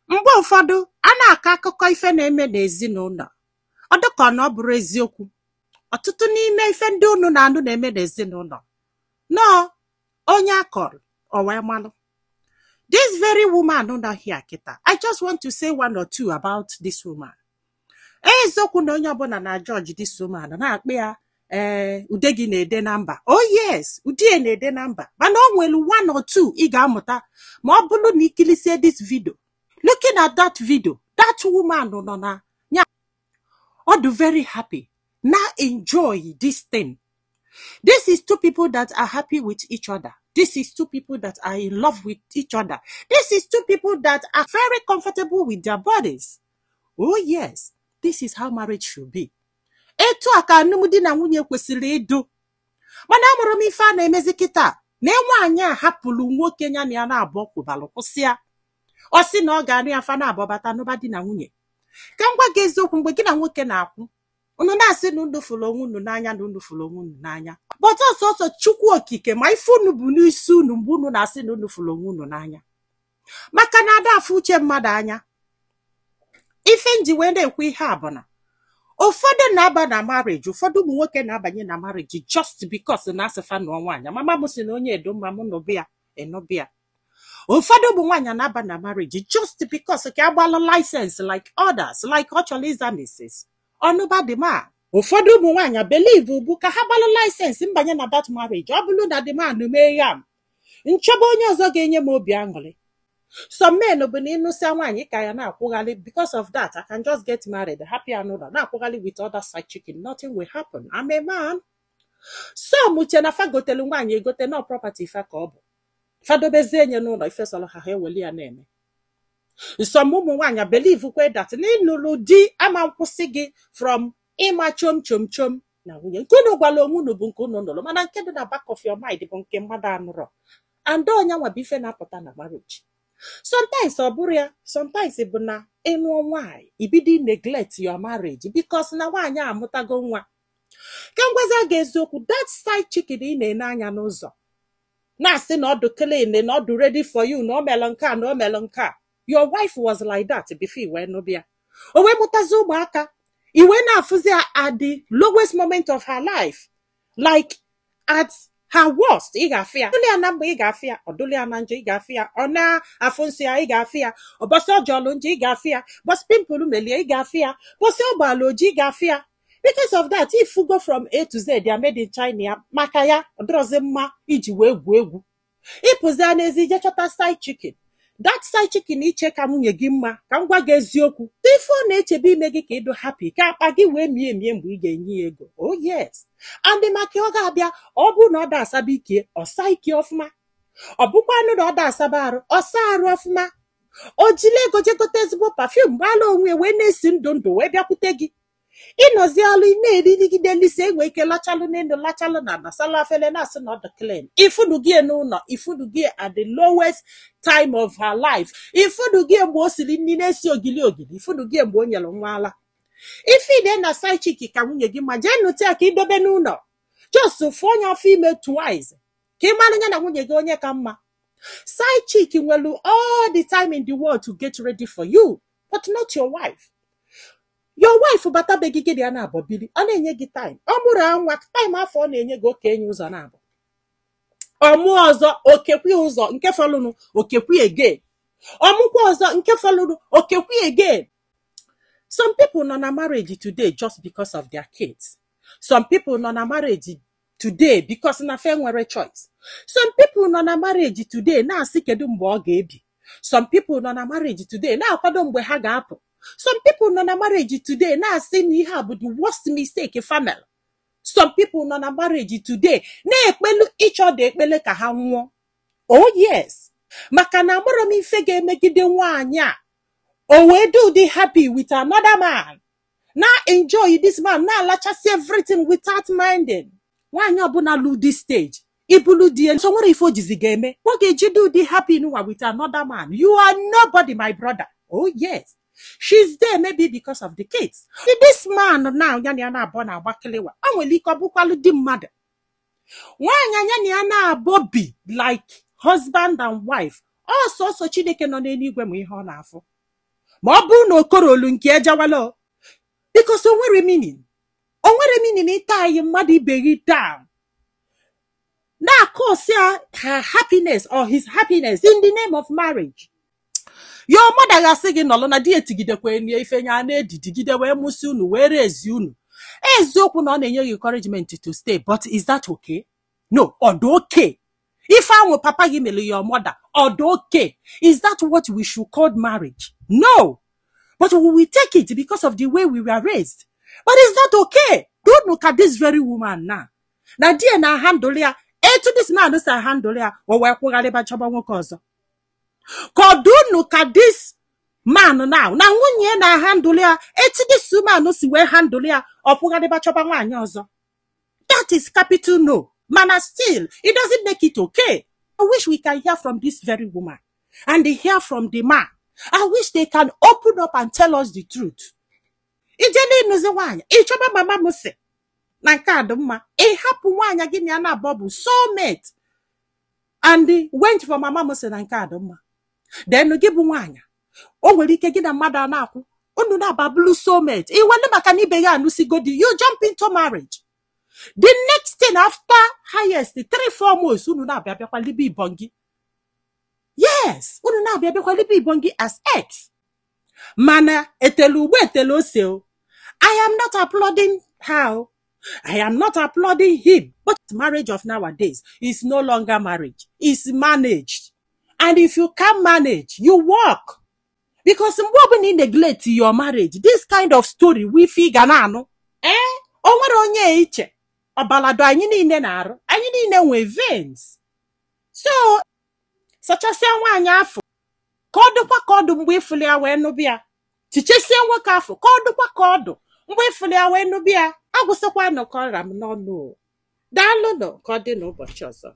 Mgbe ụfọdụ a na-akọ akụkọ ife na-eme n'ezinụlọ, ọ dịka na ọ bụrụ eziokwu. Ọtụtụ n'ime ife ndị unu na-anụ na-eme n'ezinụlọ nọọ onye akọrọ o wee malụ. This very woman nọ here kịta, I just want to say one or two about this woman. Eziokwu na onye ọbụla na judge this woman na-akpị ya ude gị na-ede na mba. Oh yes, ude na-ede na mba, mana o nwere one or two ị ga-amụta ma ọ bụrụ na ikilisie this video. Looking at that video, that woman no na all very happy. Now enjoy this thing. This is two people that are happy with each other. This is two people that are in love with each other. This is two people that are very comfortable with their bodies. Oh yes, this is how marriage should be. Etu aka alụmdi na nwunye kwesịrị ịdụ. Mana amụrụ m ife a na-emezi kịta na nwaanyị a hapụrụ nwoke nya na ya na-abụ kwụbalụ kwụsịa. Ọ sị na ọ ga-anụ ya fa na-abọbata n'ụba di na nwunye. Ka m gwa gị eziokwu, mgbe gị na nwoke na-akwụ, unu na-asị na unu fụrụ onwe unu n'anya na unu fụrụ onwe unu n'anya. But ọsọsọ Chukwu okike ma ife unu bụ n'isi unu mgbe unu na-asị na unu fụrụ onwe unu n'anya. Maka na ada afụ uche mmadụ anya. Ife nji wee na-ekwu ihe a bụ na ụfọdụ na-aba na marriage, ụfọdụ ụmụ nwoke na-abanye na marriage just because na asịfa na nwaanyị. Mama m sị na onye edo mma m nọbịa enọbịa. Ụfọdụ ụmụ nwaanyị na-aba na marriage just because ka agbala license like others, like ọchọliza Mrs. Ọnụbadịma. Ụfọdụ ụmụ nwaanyị believe bụ ka ha gbala license mbanye na that marriage. Ọ bụrụ na demand mee ya, nchọba onye ọzọ ga-enye m obi aṅụrị. Some men bụ na ịnụsịa nwaanyị ka ya na-akwụghalị. Because of that, I can just get married, happy and all that. Na-akwụghalị with other side chicken. Nothing will happen. I'm a man. Some uche na fa gotelu nwaanyị egote no property fa ka ọ bụ. Fadobezi enye n'ụlọ ife sọrọ ha eweli ya na-eme. Some ụmụ nwaanyị believe kwe that n'ịnụrụ di ama nkwụsị gị from ịma chom na nwunye. Nke unu gwala onwe unu bụ nke unu nụrụ, mana nke dị na back of your mind bụ nke mmadụ anụrụ. And onye nwa bụ ife na-apụta na marriage. Sometimes ọ bụrụ ya, sometimes bụ na ịnụọ nwaanyị ibido neglect your marriage because na nwaanyị amụtago nwa. Ka m gwaza gị eziokwu, that side chicken ị na-ene anya n'ụzọ na-asị na ọdụ clean, na ọdụ ready for you, na o melụ nke a, na o melụ nke a. Your wife was like that before iwe nụbịa. O wee mụtazi ụmụaka. Iwe na-afụzi at the lowest moment of her life. Like at her worst, ị ga-afụ ya. Ọdụlị ya na mgbe ị ga-afụ ya, ọdụlị ya na njọ ị ga-afụ ya, ọ na-afụ nsị ya ị ga-afụ ya, ọbọsị ọjọọlụ njọ ị ga-afụ ya, bọsị pimpụlụ melie ị ga-afụ ya, bọsị ọgbalụ oji ị ga-afụ ya. Because of that, if you go from A to Z, they are made in China. Makaya, odroze mma iji wee gwu egwu. Ịpụzi anezi je chọta side chicken. That side chicken iche ka nwunye gị mma, ka m gwa gị eziokwu. Ifo na-echebe ime gị ka ịdụ happy, ka akpa gị wee mie mgbe ị ga-enye ya ego. Oh yes. And maka ọ ga-abịa, ọ bụ na ọ da asaba ike, ọ saa ike ọfụma. Ọ bụkwa anụ na ọ da asaba arụ, ọ saa arụ ọfụma. O jile ego je gote ezigbo perfume, gbala onwe wee na-esi ndụ wee bịakwute gị. Ịnọzi alụ na-erigide elise enwe ike lachalụ n'elu lachalụ na nasala afele na-asị na ọdụ clean. Ifudu gị n'ụlọ, ifudu gị at the lowest time of her life. Ifudu gị mgbe o siri nri na-esi ogili, ifudu gị mgbe o nyere nwa ala. Ifide na side chick ka nwunye gị ma jee nụta ka idobe n'ụlọ. Just fụọ onye afọ ime twice. Ka ị mara ya na nwunye gị onye ka mma. Side chick nwelu all the time in the world to get ready for you, but not your wife. Your wife bata be gị ya na abọbili, ọ na-enye gị time. Ọ mụrụ nwa, time afọ ọ na-enye gị oke enye ụzọ na abụ. Ọmụ ọzọ okekwi ụzọ nke fọlụnụ okekwi again. Ọmụkwa ọzọ nke fọlụnụ okekwi again. Some people nọ na marriage today just because of their kids. Some people nọ na marriage today because na fe nwere choice. Some people nọ na marriage today na-asị kedu mgbe ọ ga-ebi. Some people nọ na marriage today na-akwado mgbe ha ga-apụ. Some people nọ na marriage today na-asị na ihe a bụ the worst mistake family. Some people nọ na marriage today na-ekpelu each other ekpele ka ha nwụọ. Oh yes. Maka na amụrụ m ife ga-emegide nwaanyị a. O wee do the happy with another man. Na enjoy this man, na alachasị everything without minding. Nwaanyị ọbụla lu this stage. Ibulu die, so nwere ife ojizi ga-eme. Ọ ga-eji do the happy nwa with another man. You are nobody, my brother. Oh yes. She's there maybe because of the kids. This man now, yana na born a bakelewa. I will lick up di mother. Nwaanyị yana na Bobby like husband and wife. Also, so Chineke no n'eluigwe ma ihe ọ na-afụ. Ma ọ bụ na okorolu nke ejawala because o nwere meaning ịta anyị mmadụ ibe gị down na cause her happiness or his happiness in the name of marriage. Your mother ga-asị gị nọlụ na di etigidekwa enye ife nya na-edidigide wee mụsị unu wee rezi unu. Eziokwu na ọ na-enye gị encouragement to stay, but is that okay? No, ọ dị okay. If our papa gị mere your mother, ọ dị okay. Is that what we should call marriage? No. But we will take it because of the way we were raised. But it's not okay. Don't look at this very woman now. Now, dear, na handle ya. To this man, this handle ya. Or where don't look at this man now. Now, when you na handle ya, to this woman, no see where handle ya. Or that is capital no. Man, still, it doesn't make it okay. I wish we can hear from this very woman and hear from the man. I wish they can open up and tell us the truth. Ijele nuzi wanya. Ichoba mama muse. Nanka adumma. Hapu wanya gini ana bobu. Soulmate. And they went for mama muse nanka adumma. Then no gibu wanya. Ike gina mada anaku. Onu na babulu soulmate. Iwane makani bega anusi godi. You jump into marriage. The next thing after highest 3-4 months. Unu na bia kwa libi bongi. Yes, unu na bia kwa libi bongi as ex. Mana etelu etelu seo. I am not applauding how. I am not applauding him. But marriage of nowadays is no longer marriage. It's managed. And if you can't manage, you walk. Because when you neglect your marriage, this kind of story we figure now. Onwere onye iche. Obalado anyị niile na-arụ. Anyị niile nwe veins. So, sachasịa nwaanyị afọ. Ka ọ dịkwa ka ọdụ mgbe ifuli ya wee nụbịa. Tichesie nwoke afọ. Ka ọ dịkwa ka ọdụ mgbe ifuli ya wee nụbịa. Agwụsịkwa nọkọ ọra m n'ọnụ. Daalụ nọ ka ọ dị n'ụbọchị ọzọ.